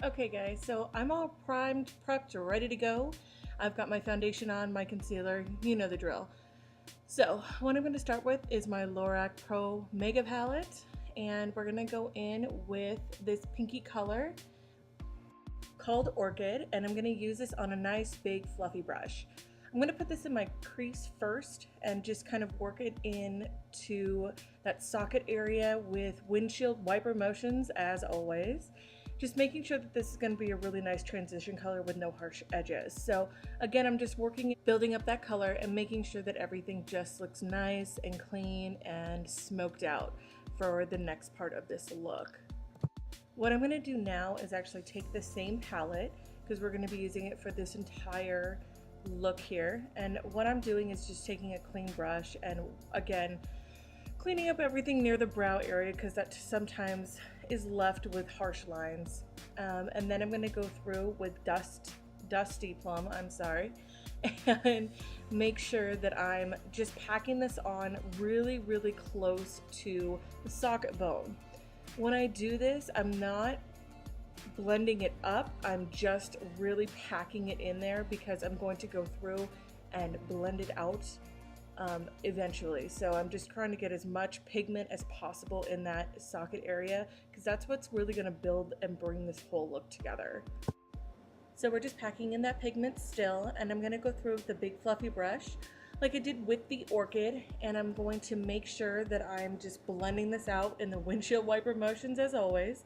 Okay guys, so I'm all primed, prepped, ready to go. I've got my foundation on, my concealer, you know the drill. So what I'm going to start with is my Lorac Pro Mega Palette, and we're going to go in with this pinky color called Orchid, and I'm going to use this on a nice big fluffy brush. I'm going to put this in my crease first and just kind of work it into that socket area with windshield wiper motions as always. Just making sure that this is going to be a really nice transition color with no harsh edges. So again, I'm just building up that color and making sure that everything just looks nice and clean and smoked out for the next part of this look. What I'm going to do now is actually take the same palette, because we're going to be using it for this entire look here, and what I'm doing is just taking a clean brush and again cleaning up everything near the brow area, because that sometimes is left with harsh lines, and then I'm going to go through with Dusty Plum, and make sure that I'm just packing this on really close to the socket bone. When I do this, I'm not blending it up, I'm just really packing it in there because I'm going to go through and blend it out eventually. So I'm just trying to get as much pigment as possible in that socket area, because that's what's really going to build and bring this whole look together. So we're just packing in that pigment still, and I'm going to go through with the big fluffy brush like I did with the Orchid, and I'm going to make sure that I'm just blending this out in the windshield wiper motions as always,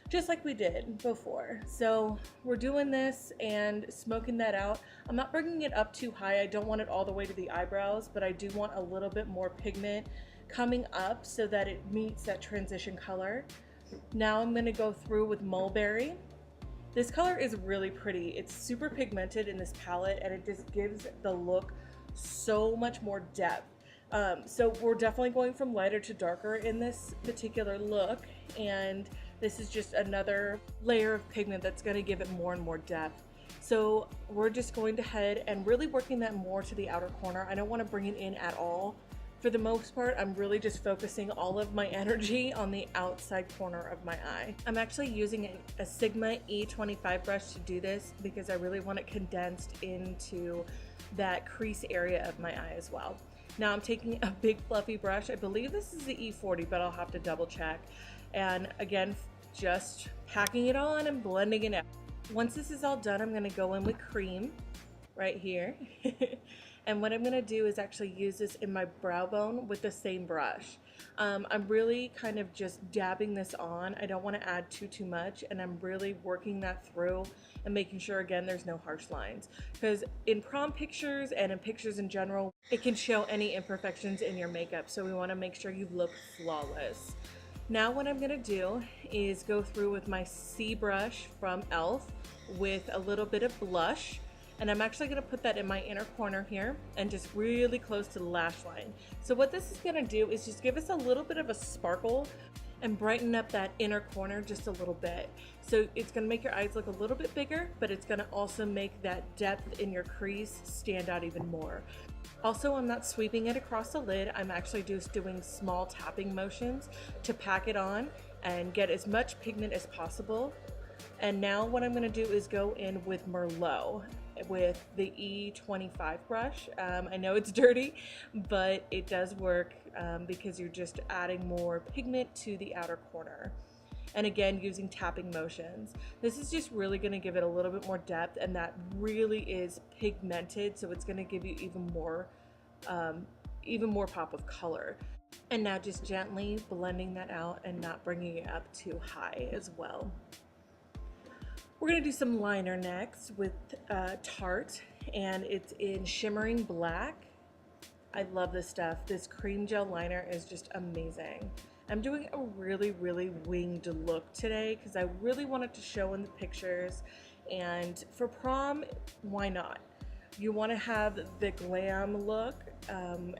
just like we did before. So we're doing this and smoking that out. I'm not bringing it up too high. I don't want it all the way to the eyebrows, but I do want a little bit more pigment coming up so that it meets that transition color. Now I'm going to go through with Mulberry. This color is really pretty. It's super pigmented in this palette, and it just gives the look so much more depth. So we're definitely going from lighter to darker in this particular look, and this is just another layer of pigment that's going to give it more and more depth. So we're just going to head and really working that more to the outer corner. I don't want to bring it in at all. For the most part, I'm really just focusing all of my energy on the outside corner of my eye. I'm actually using a Sigma E35 brush to do this because I really want it condensed into that crease area of my eye as well. Now I'm taking a big fluffy brush. I believe this is the E40, but I'll have to double check. And again, just packing it on and blending it out. Once this is all done, I'm going to go in with cream right here. And what I'm going to do is actually use this in my brow bone with the same brush. I'm really kind of just dabbing this on. I don't want to add too much, and I'm really working that through and making sure, again, there's no harsh lines. Because in prom pictures and in pictures in general, it can show any imperfections in your makeup, so we want to make sure you look flawless. Now what I'm going to do is go through with my C brush from e.l.f. with a little bit of blush. And I'm actually going to put that in my inner corner here and just really close to the lash line. So what this is going to do is just give us a little bit of a sparkle and brighten up that inner corner just a little bit. So it's going to make your eyes look a little bit bigger, but it's going to also make that depth in your crease stand out even more. Also, I'm not sweeping it across the lid. I'm actually just doing small tapping motions to pack it on and get as much pigment as possible. And now what I'm going to do is go in with Merlot with the E25 brush. I know it's dirty, but it does work because you're just adding more pigment to the outer corner. And again, using tapping motions. This is just really going to give it a little bit more depth, and that really is pigmented, so it's going to give you even more pop of color. And now just gently blending that out and not bringing it up too high as well. We're going to do some liner next with Tarte, and it's in Shimmering Black. I love this stuff. This cream gel liner is just amazing. I'm doing a really winged look today because I really wanted to show in the pictures, and for prom, why not? You want to have the glam look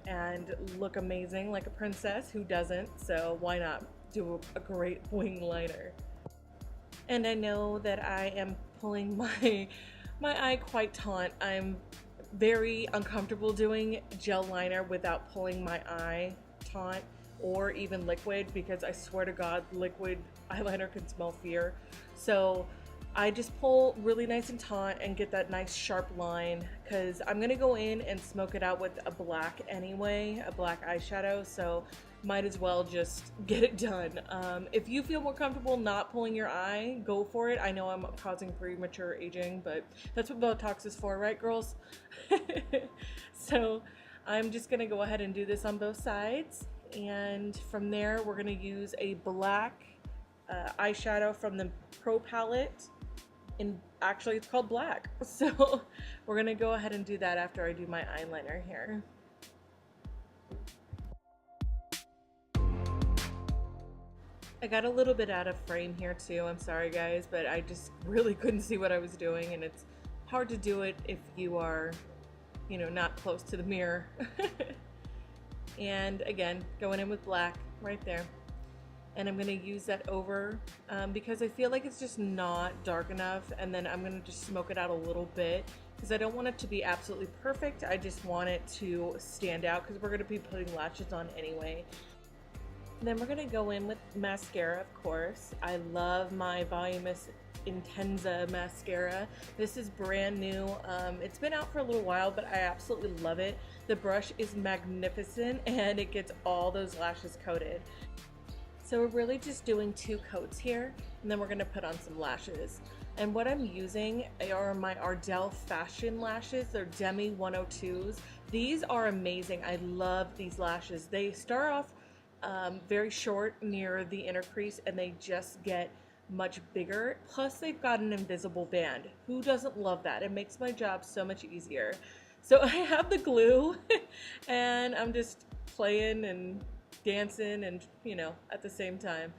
and look amazing like a princess. Who doesn't? So why not do a great wing liner? And I know that I am pulling my eye quite taut. I'm very uncomfortable doing gel liner without pulling my eye taut or even liquid, because I swear to God, liquid eyeliner can smell fear. So I just pull really nice and taut and get that nice sharp line, because I'm gonna go in and smoke it out with a black anyway, a black eyeshadow, so might as well just get it done. If you feel more comfortable not pulling your eye, go for it. I know I'm causing premature aging, but that's what Botox is for, right, girls? So I'm just gonna go ahead and do this on both sides, and from there we're gonna use a black eyeshadow from the Pro palette. Actually it's called black, so we're gonna go ahead and do that after I do my eyeliner here. I got a little bit out of frame here too, I'm sorry guys, but I just really couldn't see what I was doing, and it's hard to do it if you are, you know, not close to the mirror. And again, going in with black right there. And I'm gonna use that over because I feel like it's just not dark enough, and then I'm gonna just smoke it out a little bit because I don't want it to be absolutely perfect. I just want it to stand out because we're gonna be putting lashes on anyway. And then we're gonna go in with mascara, of course. I love my Voluminous Intenza mascara. This is brand new. It's been out for a little while, but I absolutely love it. The brush is magnificent and it gets all those lashes coated. So we're really just doing 2 coats here, and then we're gonna put on some lashes. And what I'm using are my Ardell Fashion lashes. They're Demi 102s. These are amazing. I love these lashes. They start off very short near the inner crease, and they just get much bigger. Plus they've got an invisible band. Who doesn't love that? It makes my job so much easier. So I have the glue and I'm just playing and dancing and, you know, at the same time.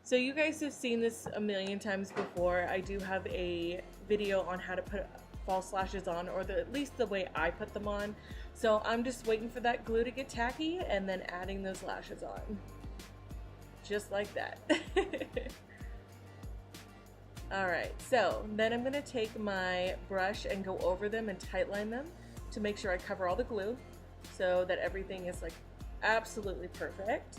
So you guys have seen this a million times before. I do have a video on how to put false lashes on, or at least the way I put them on. So I'm just waiting for that glue to get tacky and then adding those lashes on. Just like that. Alright, so then I'm going to take my brush and go over them and tightline them to make sure I cover all the glue so that everything is like absolutely perfect.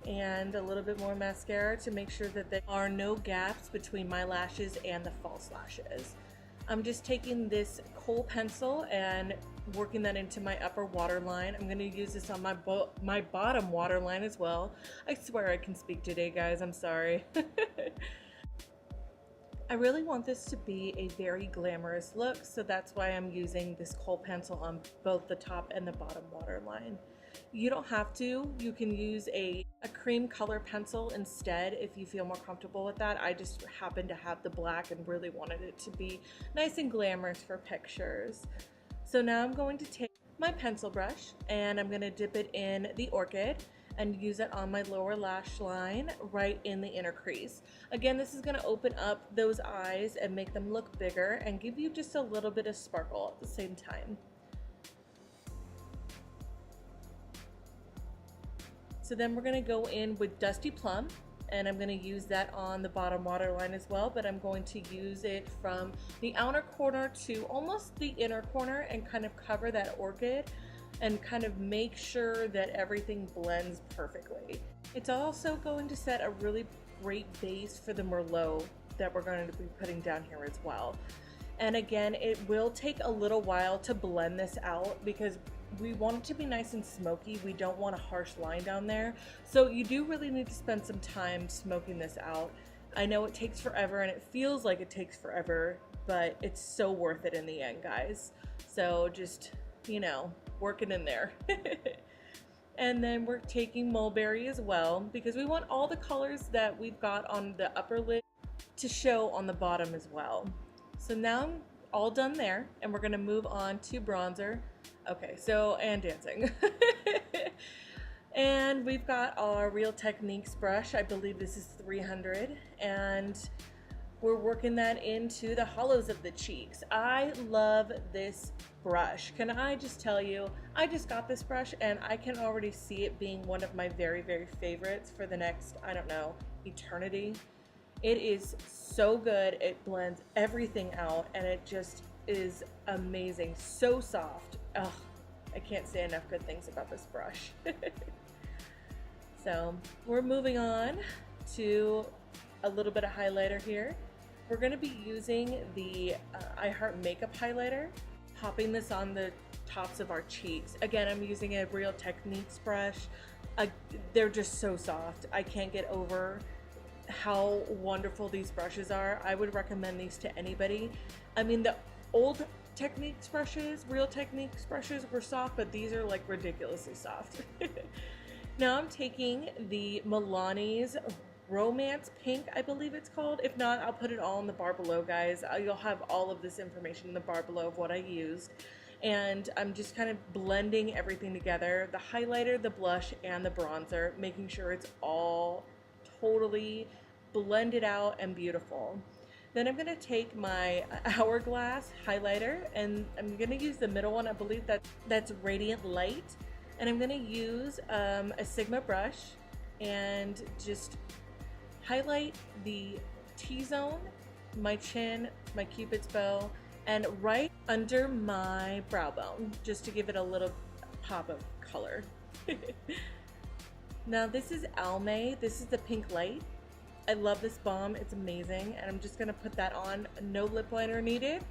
And a little bit more mascara to make sure that there are no gaps between my lashes and the false lashes. I'm just taking this kohl pencil and working that into my upper waterline. I'm going to use this on my bottom waterline as well. I swear I can speak today, guys. I'm sorry. I really want this to be a very glamorous look, so that's why I'm using this kohl pencil on both the top and the bottom waterline. You don't have to. You can use a cream color pencil instead if you feel more comfortable with that. I just happen to have the black and really wanted it to be nice and glamorous for pictures. So now I'm going to take my pencil brush and I'm going to dip it in the orchid and use it on my lower lash line right in the inner crease. Again, this is going to open up those eyes and make them look bigger and give you just a little bit of sparkle at the same time. So then we're going to go in with Dusty Plum, and I'm going to use that on the bottom waterline as well, but I'm going to use it from the outer corner to almost the inner corner and kind of cover that orchid and kind of make sure that everything blends perfectly. It's also going to set a really great base for the Merlot that we're going to be putting down here as well. And again, it will take a little while to blend this out because we want it to be nice and smoky. We don't want a harsh line down there. So you do really need to spend some time smoking this out. I know it takes forever and it feels like it takes forever, but it's so worth it in the end, guys. So just, you know, working in there. And then we're taking mulberry as well because we want all the colors that we've got on the upper lid to show on the bottom as well. So now I'm all done there and we're gonna move on to bronzer. Okay, so, and dancing. And we've got our Real Techniques brush. I believe this is 300, and we're working that into the hollows of the cheeks. I love this brush. Can I just tell you, I just got this brush and I can already see it being one of my very, very favorites for the next, I don't know, eternity. It is so good. It blends everything out and it just is amazing. So soft. Ugh, I can't say enough good things about this brush. So we're moving on to a little bit of highlighter here. We're going to be using the I Heart Makeup highlighter, popping this on the tops of our cheeks. Again, I'm using a Real Techniques brush. They're just so soft. I can't get over how wonderful these brushes are. I would recommend these to anybody. I mean, the old Techniques brushes, Real Techniques brushes were soft, but these are like ridiculously soft. Now I'm taking the Milani's Romance Pink, I believe it's called. If not, I'll put it all in the bar below, guys. You'll have all of this information in the bar below of what I used. And I'm just kind of blending everything together, the highlighter, the blush, and the bronzer, making sure it's all totally blended out and beautiful. Then I'm going to take my Hourglass highlighter, and I'm going to use the middle one. I believe that's Radiant Light. And I'm going to use a Sigma brush and just highlight the T-zone, my chin, my cupid's bow, and right under my brow bone, just to give it a little pop of color. Now this is Almay. This is the pink light. I love this balm. It's amazing. And I'm just gonna put that on. No lip liner needed.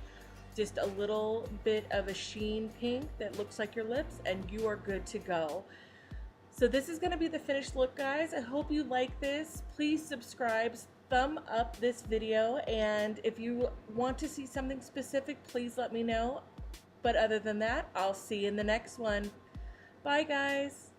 Just a little bit of a sheen pink that looks like your lips, and you are good to go. So this is gonna be the finished look, guys. I hope you like this. Please subscribe, thumb up this video, and if you want to see something specific, please let me know. But other than that, I'll see you in the next one. Bye, guys.